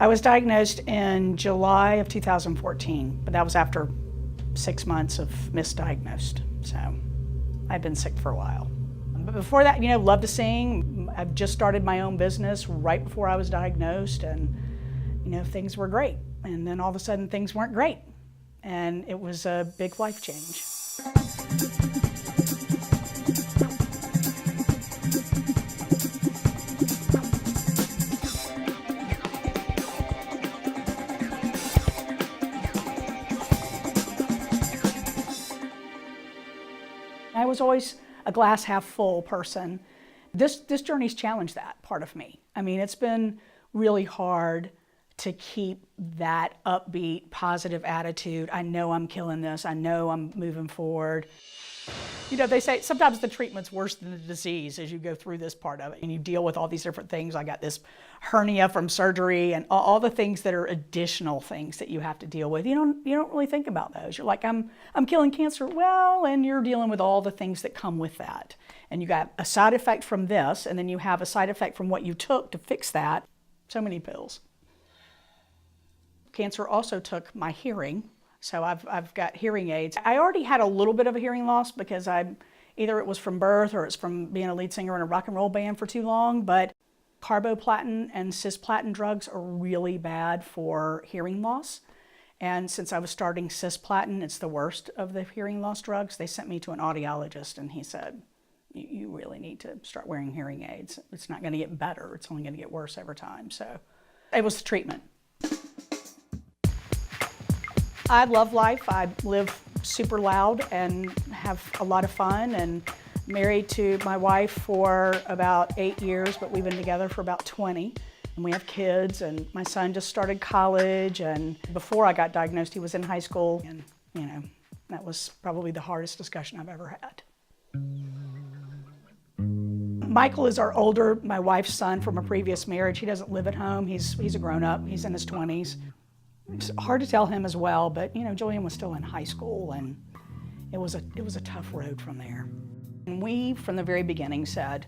I was diagnosed in July of 2014, but that was after 6 months of misdiagnosed. So I've been sick for a while. But before that, loved to sing. I've just started my own business right before I was diagnosed, and things were great. And then all of a sudden things weren't great. And it was a big life change. I was always a glass half full person. This journey's challenged that part of me. I mean, it's been really hard to keep that upbeat, positive attitude. I know I'm killing this. I know I'm moving forward. They say sometimes the treatment's worse than the disease as you go through this part of it. And you deal with all these different things. I got this hernia from surgery and all the things that are additional things that you have to deal with. You don't really think about those. You're like, I'm killing cancer. Well, and you're dealing with all the things that come with that. And you got a side effect from this, and then you have a side effect from what you took to fix that. So many pills. Cancer also took my hearing. So I've got hearing aids. I already had a little bit of a hearing loss because either it was from birth or it's from being a lead singer in a rock and roll band for too long, but carboplatin and cisplatin drugs are really bad for hearing loss. And since I was starting cisplatin, it's the worst of the hearing loss drugs. They sent me to an audiologist and he said, you really need to start wearing hearing aids. It's not gonna get better, it's only gonna get worse over time. So it was the treatment. I love life. I live super loud and have a lot of fun, and married to my wife for about 8 years, but we've been together for about 20. And we have kids, and my son just started college, and before I got diagnosed, he was in high school, and that was probably the hardest discussion I've ever had. Michael is my wife's son from a previous marriage. He doesn't live at home. He's a grown-up. He's in his 20s. It's hard to tell him as well, but Julian was still in high school, and it was a tough road from there. And we, from the very beginning, said,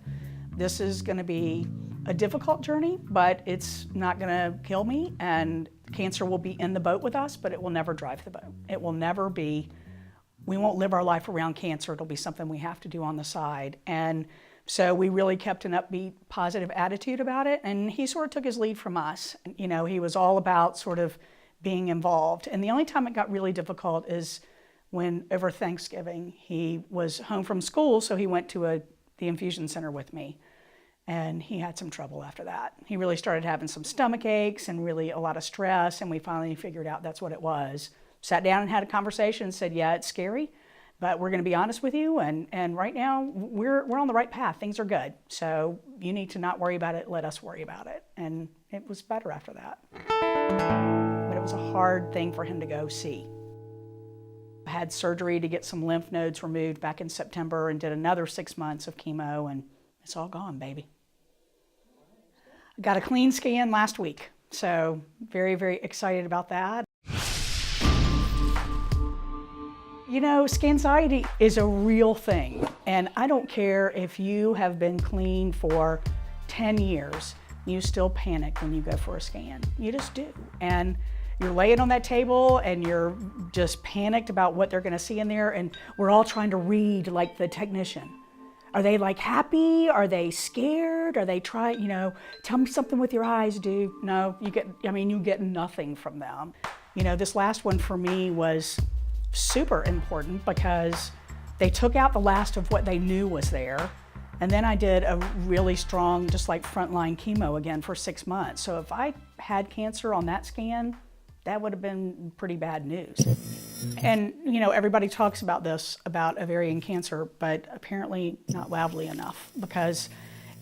this is going to be a difficult journey, but it's not going to kill me, and cancer will be in the boat with us, but it will never drive the boat. It will never be, we won't live our life around cancer. It'll be something we have to do on the side. And so we really kept an upbeat, positive attitude about it, and he sort of took his lead from us. He was all about sort of being involved. And the only time it got really difficult is when, over Thanksgiving, he was home from school, so he went to the infusion center with me. And he had some trouble after that. He really started having some stomach aches and really a lot of stress, and we finally figured out that's what it was. Sat down and had a conversation and said, yeah, it's scary, but we're gonna be honest with you, and right now, we're on the right path. Things are good. So you need to not worry about it, let us worry about it. And it was better after that. But it was a hard thing for him to go see. I had surgery to get some lymph nodes removed back in September and did another 6 months of chemo, and it's all gone, baby. I got a clean scan last week, so very, very excited about that. Scanxiety is a real thing, and I don't care if you have been clean for 10 years, you still panic when you go for a scan. You just do. And you're laying on that table and you're just panicked about what they're gonna see in there, and we're all trying to read like the technician. Are they like happy? Are they scared? Are they trying, tell me something with your eyes, dude. No, you get nothing from them. This last one for me was super important because they took out the last of what they knew was there. And then I did a really strong, just like frontline chemo again for 6 months. So if I had cancer on that scan, that would have been pretty bad news. And everybody talks about this, about ovarian cancer, but apparently not loudly enough, because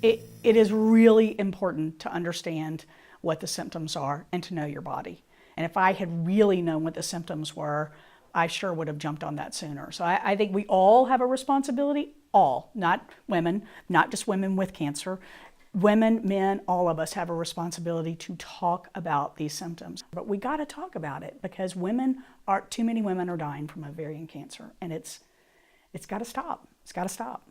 it is really important to understand what the symptoms are and to know your body. And if I had really known what the symptoms were, I sure would have jumped on that sooner. So I think we all have a responsibility, all, not women, not just women with cancer. Women, men, all of us have a responsibility to talk about these symptoms. But we gotta talk about it because too many women are dying from ovarian cancer, and it's gotta stop. It's gotta stop.